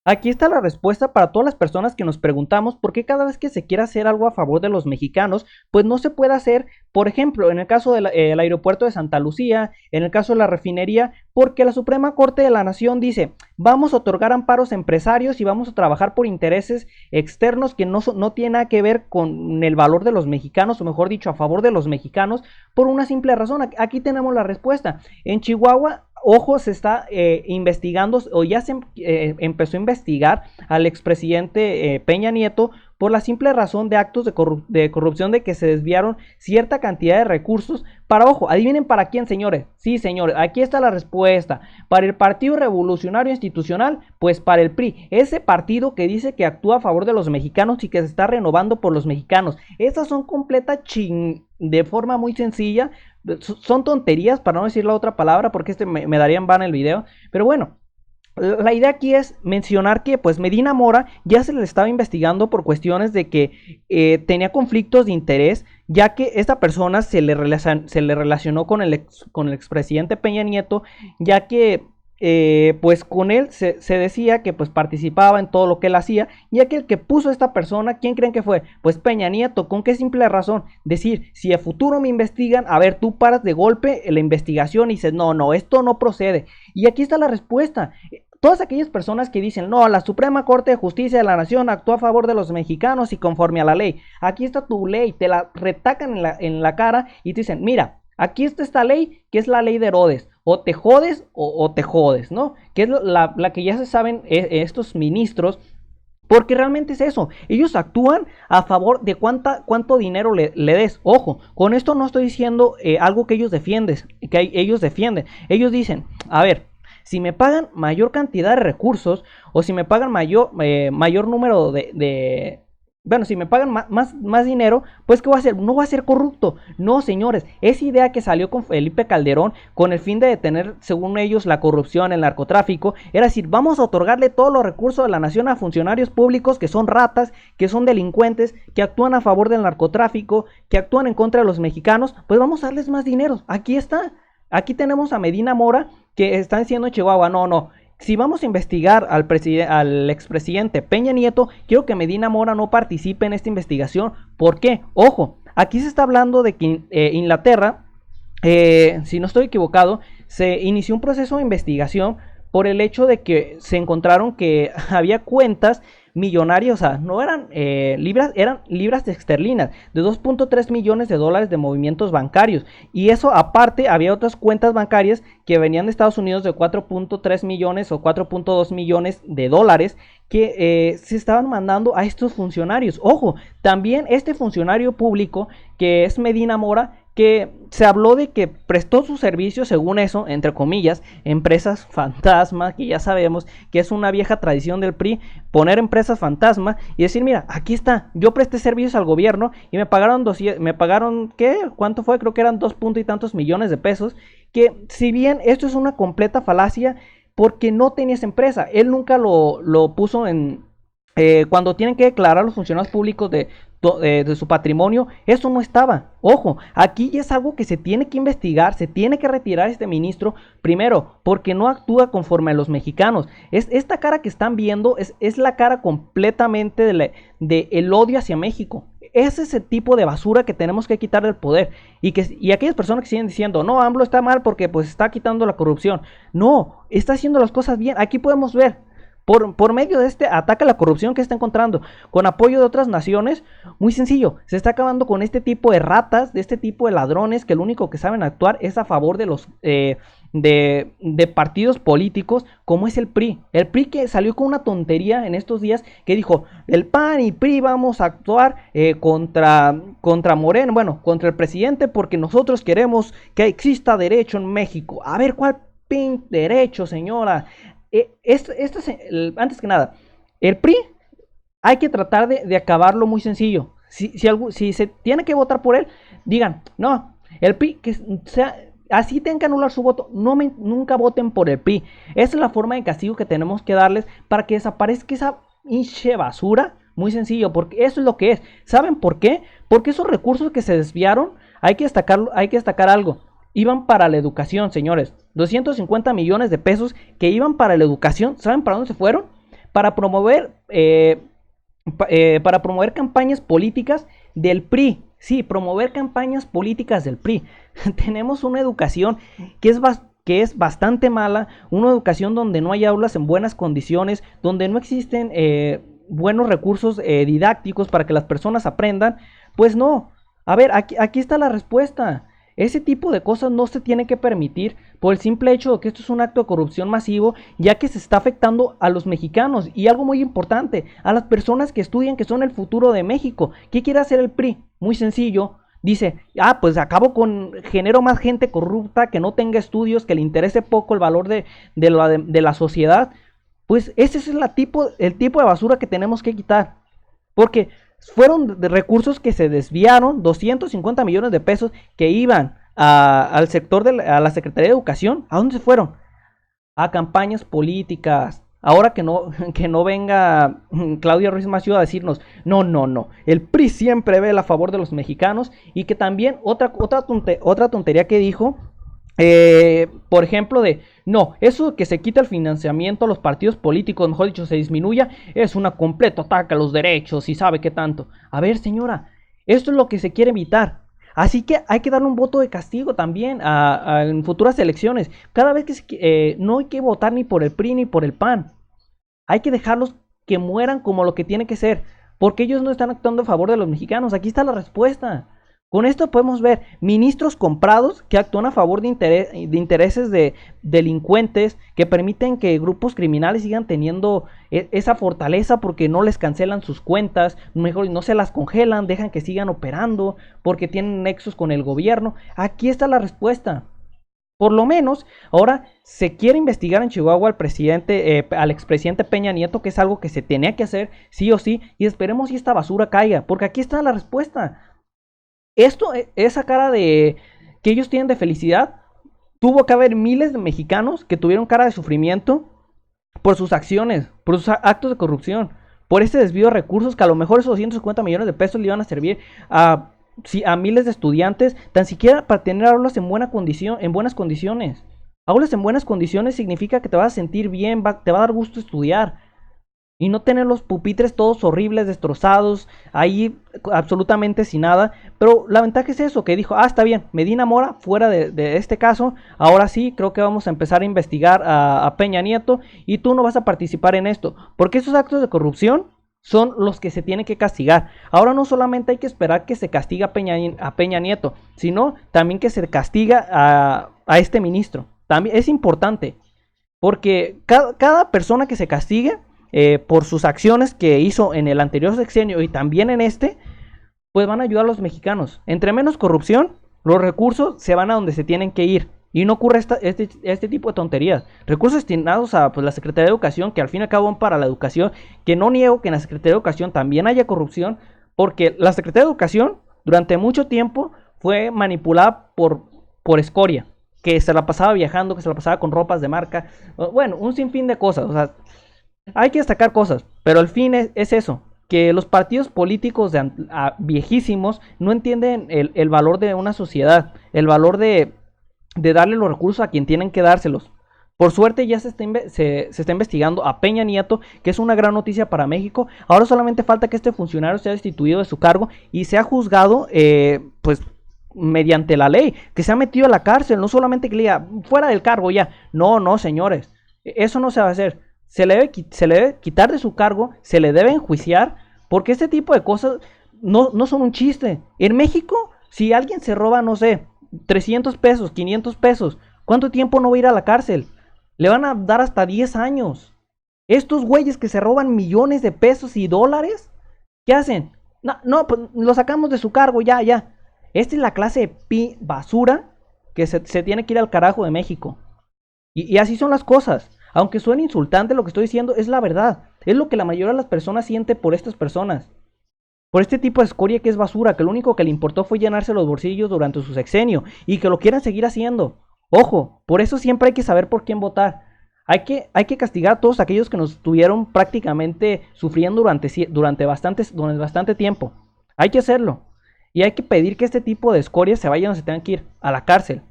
Aquí está la respuesta para todas las personas que nos preguntamos por qué cada vez que se quiere hacer algo a favor de los mexicanos, pues no se puede hacer, por ejemplo, en el caso del aeropuerto de Santa Lucía, en el caso de la refinería, porque la Suprema Corte de la Nación dice, vamos a otorgar amparos a empresarios y vamos a trabajar por intereses externos que no tienen nada que ver con el valor de los mexicanos, o mejor dicho, a favor de los mexicanos, por una simple razón. Aquí tenemos la respuesta. En Chihuahua, ojo, se está investigando o ya se empezó a investigar al expresidente Peña Nieto por la simple razón de actos de corrupción, de que se desviaron cierta cantidad de recursos para, ojo, adivinen para quién, señores. Sí, señores, aquí está la respuesta. Para el Partido Revolucionario Institucional, pues para el PRI, ese partido que dice que actúa a favor de los mexicanos y que se está renovando por los mexicanos. Esas son completas de forma muy sencilla, son tonterías para no decir la otra palabra, porque me darían van el video, pero bueno, la idea aquí es mencionar que pues Medina Mora ya se le estaba investigando por cuestiones de que tenía conflictos de interés, ya que esta persona se le relacionó con con el expresidente Peña Nieto, ya que pues con él se decía que pues participaba en todo lo que él hacía, ya que el que puso a esta persona, ¿quién creen que fue? Pues Peña Nieto. ¿Con qué simple razón? Decir, si a futuro me investigan, a ver, tú paras de golpe la investigación y dices, no, no, esto no procede. Y aquí está la respuesta. Todas aquellas personas que dicen, no, la Suprema Corte de Justicia de la Nación actúa a favor de los mexicanos y conforme a la ley. Aquí está tu ley, te la retacan en la cara y te dicen, mira, aquí está esta ley, que es la ley de Herodes. O te jodes o te jodes, ¿no? Que es la que ya se saben estos ministros, porque realmente es eso. Ellos actúan a favor de cuánto dinero le des. Ojo, con esto no estoy diciendo algo que ellos defienden. Ellos dicen, a ver, si me pagan mayor cantidad de recursos o si me pagan mayor número bueno, si me pagan más dinero, pues ¿qué voy a hacer? No voy a ser corrupto. No, señores, esa idea que salió con Felipe Calderón con el fin de detener, según ellos, la corrupción, el narcotráfico, era decir, vamos a otorgarle todos los recursos de la nación a funcionarios públicos que son ratas, que son delincuentes, que actúan a favor del narcotráfico, que actúan en contra de los mexicanos, pues vamos a darles más dinero. Aquí está. Aquí tenemos a Medina Mora que está diciendo en Chihuahua, no, no, si vamos a investigar al expresidente Peña Nieto, quiero que Medina Mora no participe en esta investigación. ¿Por qué? Ojo, aquí se está hablando de que Inglaterra, si no estoy equivocado, se inició un proceso de investigación por el hecho de que se encontraron que había cuentas millonarias, o sea, no eran libras, eran libras esterlinas, de 2.3 millones de dólares de movimientos bancarios. Y eso aparte, había otras cuentas bancarias que venían de Estados Unidos de 4.3 millones o 4.2 millones de dólares que se estaban mandando a estos funcionarios. Ojo, también este funcionario público, que es Medina Mora, que se habló de que prestó sus servicios, según eso, entre comillas, empresas fantasma, que ya sabemos que es una vieja tradición del PRI, poner empresas fantasma y decir, mira, aquí está, yo presté servicios al gobierno y me pagaron, ¿qué? ¿Cuánto fue? Creo que eran 2 y tantos millones de pesos, que si bien esto es una completa falacia, porque no tenía esa empresa, él nunca lo puso en, cuando tienen que declarar los funcionarios públicos de su patrimonio, eso no estaba. Ojo, aquí ya es algo que se tiene que investigar, se tiene que retirar este ministro, primero, porque no actúa conforme a los mexicanos. Esta cara que están viendo es la cara completamente de el odio hacia México. Es ese tipo de basura que tenemos que quitar del poder. Y aquellas personas que siguen diciendo, no, AMLO está mal porque pues está quitando la corrupción. No, está haciendo las cosas bien. Aquí podemos ver por medio de este ataque a la corrupción que está encontrando, con apoyo de otras naciones, muy sencillo, se está acabando con este tipo de ratas, de este tipo de ladrones que lo único que saben actuar es a favor de los de partidos políticos como es el PRI. El PRI que salió con una tontería en estos días que dijo, el PAN y PRI vamos a actuar contra Moreno, bueno, contra el presidente porque nosotros queremos que exista derecho en México. A ver, ¿cuál pin derecho, señora? Antes que nada, el PRI hay que tratar de acabarlo muy sencillo. Si se tiene que votar por él, digan, no, el PRI, que sea, así tengan que anular su voto, nunca voten por el PRI. Esa es la forma de castigo que tenemos que darles para que desaparezca esa hinche basura. Muy sencillo, porque eso es lo que es. ¿Saben por qué? Porque esos recursos que se desviaron, hay que destacar algo. Iban para la educación, señores. 250 millones de pesos que iban para la educación. ¿Saben para dónde se fueron? para promover campañas políticas del PRI. Sí, promover campañas políticas del PRI. Tenemos una educación que es bastante mala, una educación donde no hay aulas en buenas condiciones, donde no existen buenos recursos didácticos para que las personas aprendan. Pues no. A ver, aquí está la respuesta. Ese tipo de cosas no se tiene que permitir por el simple hecho de que esto es un acto de corrupción masivo, ya que se está afectando a los mexicanos y algo muy importante, a las personas que estudian, que son el futuro de México. ¿Qué quiere hacer el PRI? Muy sencillo. Dice, pues genero más gente corrupta, que no tenga estudios, que le interese poco el valor de la sociedad. Pues ese es el tipo de basura que tenemos que quitar. Porque fueron de recursos que se desviaron, 250 millones de pesos que iban al sector a la Secretaría de Educación. ¿A dónde se fueron? A campañas políticas. Ahora que no venga Claudia Ruiz Massieu a decirnos, no, el PRI siempre ve a favor de los mexicanos. Y que también otra tontería que dijo, por ejemplo, no, eso que se quita el financiamiento a los partidos políticos, mejor dicho, se disminuya, es un completo ataque a los derechos y sabe qué tanto. A ver, señora, esto es lo que se quiere evitar. Así que hay que darle un voto de castigo también en futuras elecciones. Cada vez que no hay que votar ni por el PRI ni por el PAN. Hay que dejarlos que mueran como lo que tiene que ser, porque ellos no están actuando a favor de los mexicanos. Aquí está la respuesta. Con esto podemos ver ministros comprados que actúan a favor de intereses de delincuentes, que permiten que grupos criminales sigan teniendo esa fortaleza porque no les cancelan sus cuentas, mejor no se las congelan, dejan que sigan operando porque tienen nexos con el gobierno. Aquí está la respuesta. Por lo menos, ahora se quiere investigar en Chihuahua al expresidente Peña Nieto, que es algo que se tenía que hacer sí o sí, y esperemos si esta basura caiga, porque aquí está la respuesta. Esa cara de que ellos tienen de felicidad, tuvo que haber miles de mexicanos que tuvieron cara de sufrimiento por sus acciones, por sus actos de corrupción, por este desvío de recursos que a lo mejor esos 250 millones de pesos le iban a servir a miles de estudiantes, tan siquiera para tener aulas en buenas condiciones. Aulas en buenas condiciones significa que te vas a sentir bien, te va a dar gusto estudiar. Y no tener los pupitres todos horribles, destrozados, ahí absolutamente sin nada. Pero la ventaja es eso, que dijo, está bien, Medina Mora, fuera de este caso, ahora sí, creo que vamos a empezar a investigar a Peña Nieto y tú no vas a participar en esto. Porque esos actos de corrupción son los que se tienen que castigar. Ahora no solamente hay que esperar que se castigue a Peña Nieto, sino también que se castiga a este ministro. También es importante, porque cada persona que se castigue por sus acciones que hizo en el anterior sexenio y también en este, pues van a ayudar a los mexicanos. Entre menos corrupción, los recursos se van a donde se tienen que ir. Y no ocurre este tipo de tonterías. Recursos destinados a la Secretaría de Educación, que al fin y al cabo van para la educación, que no niego que en la Secretaría de Educación también haya corrupción, porque la Secretaría de Educación durante mucho tiempo fue manipulada por escoria, que se la pasaba viajando, que se la pasaba con ropas de marca, bueno, un sinfín de cosas. O sea, hay que destacar cosas, pero al fin es eso, que los partidos políticos viejísimos no entienden el valor de una sociedad, el valor de darle los recursos a quien tienen que dárselos. Por suerte ya se está investigando a Peña Nieto, que es una gran noticia para México. Ahora solamente falta que este funcionario sea destituido de su cargo y sea juzgado, pues mediante la ley, que sea metido a la cárcel, no solamente que le diga fuera del cargo ya. No, señores, eso no se va a hacer. Se le debe quitar de su cargo, se le debe enjuiciar, porque este tipo de cosas no son un chiste. En México, si alguien se roba, no sé, 300 pesos, 500 pesos, ¿cuánto tiempo no va a ir a la cárcel? Le van a dar hasta 10 años. Estos güeyes que se roban millones de pesos y dólares, ¿qué hacen? No, pues lo sacamos de su cargo, ya. Esta es la clase de basura que se tiene que ir al carajo de México. Y así son las cosas. Aunque suene insultante, lo que estoy diciendo es la verdad. Es lo que la mayoría de las personas siente por estas personas. Por este tipo de escoria que es basura, que lo único que le importó fue llenarse los bolsillos durante su sexenio y que lo quieren seguir haciendo. Ojo, por eso siempre hay que saber por quién votar. Hay que castigar a todos aquellos que nos estuvieron prácticamente sufriendo durante bastante tiempo. Hay que hacerlo. Y hay que pedir que este tipo de escorias se vayan o se tengan que ir a la cárcel.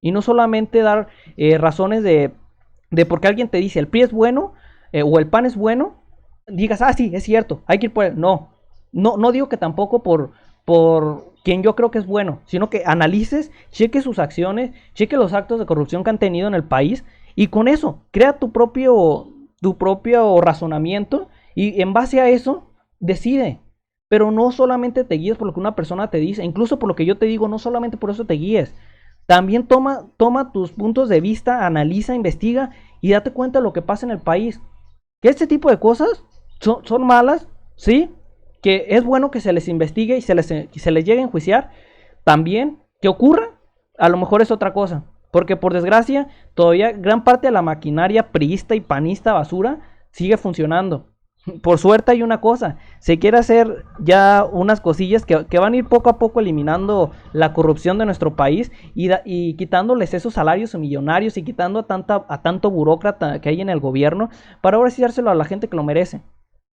Y no solamente dar razones de porque alguien te dice el PRI es bueno o el PAN es bueno digas, ah, sí, es cierto, hay que ir por él. No, no digo que tampoco por quien yo creo que es bueno, sino que analices, cheque sus acciones, cheque los actos de corrupción que han tenido en el país y con eso crea tu propio razonamiento y en base a eso decide. Pero no solamente te guíes por lo que una persona te dice, incluso por lo que yo te digo, no solamente por eso te guíes. También toma tus puntos de vista, analiza, investiga y date cuenta de lo que pasa en el país. Que este tipo de cosas son malas, ¿sí? Que es bueno que se les investigue y se les llegue a enjuiciar. También que ocurra, a lo mejor es otra cosa. Porque por desgracia, todavía gran parte de la maquinaria priista y panista basura sigue funcionando. Por suerte hay una cosa, se quiere hacer ya unas cosillas que van a ir poco a poco eliminando la corrupción de nuestro país y quitándoles esos salarios millonarios y quitando a tanto burócrata que hay en el gobierno para ahora sí dárselo a la gente que lo merece.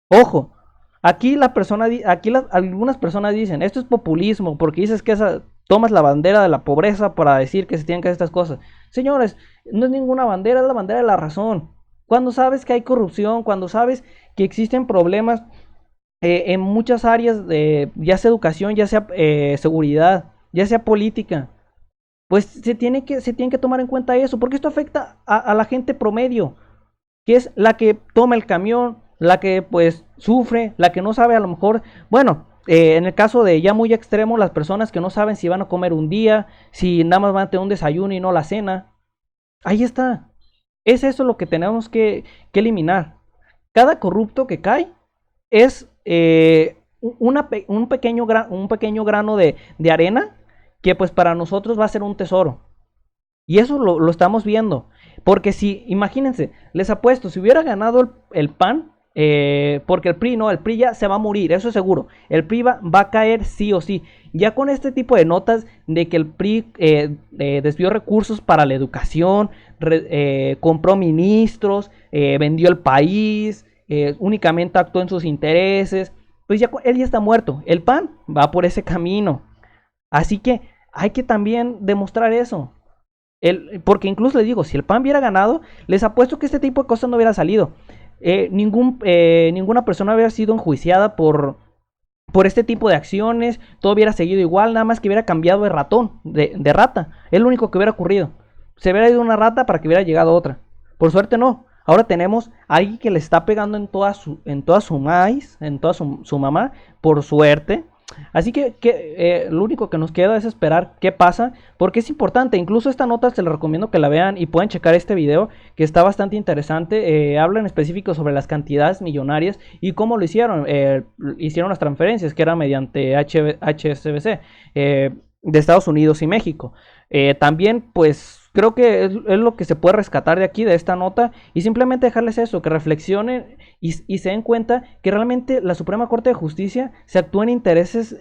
Ojo, algunas personas dicen, esto es populismo porque dices que tomas la bandera de la pobreza para decir que se tienen que hacer estas cosas. Señores, no es ninguna bandera, es la bandera de la razón. Cuando sabes que hay corrupción, cuando sabes que existen problemas en muchas áreas, ya sea educación, ya sea seguridad, ya sea política, pues se tiene que tomar en cuenta eso, porque esto afecta a la gente promedio, que es la que toma el camión, la que pues sufre, la que no sabe a lo mejor, bueno, en el caso de ya muy extremo, las personas que no saben si van a comer un día, si nada más van a tener un desayuno y no la cena, ahí está. Es eso lo que tenemos que eliminar. Cada corrupto que cae es un pequeño grano de arena que pues para nosotros va a ser un tesoro. Y eso lo estamos viendo. Porque si, imagínense, les apuesto, si hubiera ganado el PAN, porque el PRI no, el PRI ya se va a morir, eso es seguro. El PRI va a caer sí o sí. Ya con este tipo de notas de que el PRI desvió recursos para la educación, compró ministros, vendió el país, únicamente actuó en sus intereses, pues ya él ya está muerto. El PAN va por ese camino. Así que hay que también demostrar eso. Porque incluso les digo, si el PAN hubiera ganado, les apuesto que este tipo de cosas no hubiera salido. Ninguna persona hubiera sido enjuiciada por este tipo de acciones, todo hubiera seguido igual, nada más que hubiera cambiado de ratón, de rata. Es lo único que hubiera ocurrido. Se hubiera ido una rata para que hubiera llegado otra. Por suerte no. Ahora tenemos a alguien que le está pegando en toda su maíz, en toda su mamá, por suerte. Así que lo único que nos queda es esperar qué pasa, porque es importante. Incluso esta nota se les recomiendo que la vean y pueden checar este video que está bastante interesante. Habla en específico sobre las cantidades millonarias y cómo lo hicieron. Hicieron las transferencias que era mediante HSBC de Estados Unidos y México. También pues creo que es lo que se puede rescatar de aquí, de esta nota, y simplemente dejarles eso, que reflexionen y se den cuenta que realmente la Suprema Corte de Justicia se actúa en intereses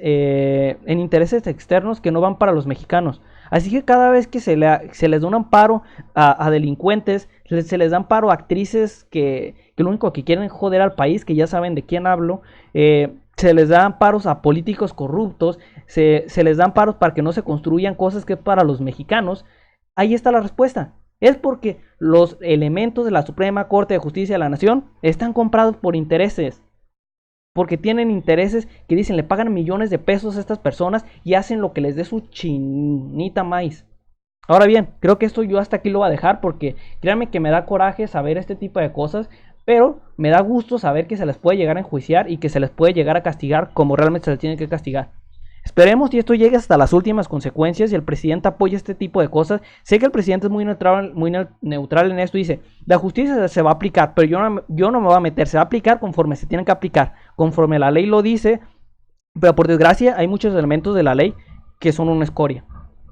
externos que no van para los mexicanos. Así que cada vez que se les da un amparo a delincuentes, se les da amparo a actrices que lo único que quieren es joder al país, que ya saben de quién hablo, se les da amparos a políticos corruptos, se les da amparos para que no se construyan cosas que es para los mexicanos. Ahí está la respuesta. Es porque los elementos de la Suprema Corte de Justicia de la Nación están comprados por intereses. Porque tienen intereses que dicen, le pagan millones de pesos a estas personas y hacen lo que les dé su chinita maíz. Ahora bien, creo que esto yo hasta aquí lo voy a dejar porque créanme que me da coraje saber este tipo de cosas, pero me da gusto saber que se les puede llegar a enjuiciar y que se les puede llegar a castigar como realmente se les tiene que castigar. Esperemos que esto llegue hasta las últimas consecuencias y el presidente apoye este tipo de cosas. Sé que el presidente es muy neutral en esto. Dice, la justicia se va a aplicar, pero yo no me voy a meter. Se va a aplicar conforme se tiene que aplicar, conforme la ley lo dice. Pero por desgracia hay muchos elementos de la ley que son una escoria.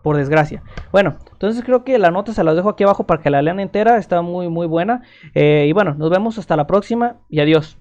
Por desgracia. Bueno, entonces creo que la nota se las dejo aquí abajo para que la lean entera. Está muy muy buena. Y bueno, nos vemos hasta la próxima y adiós.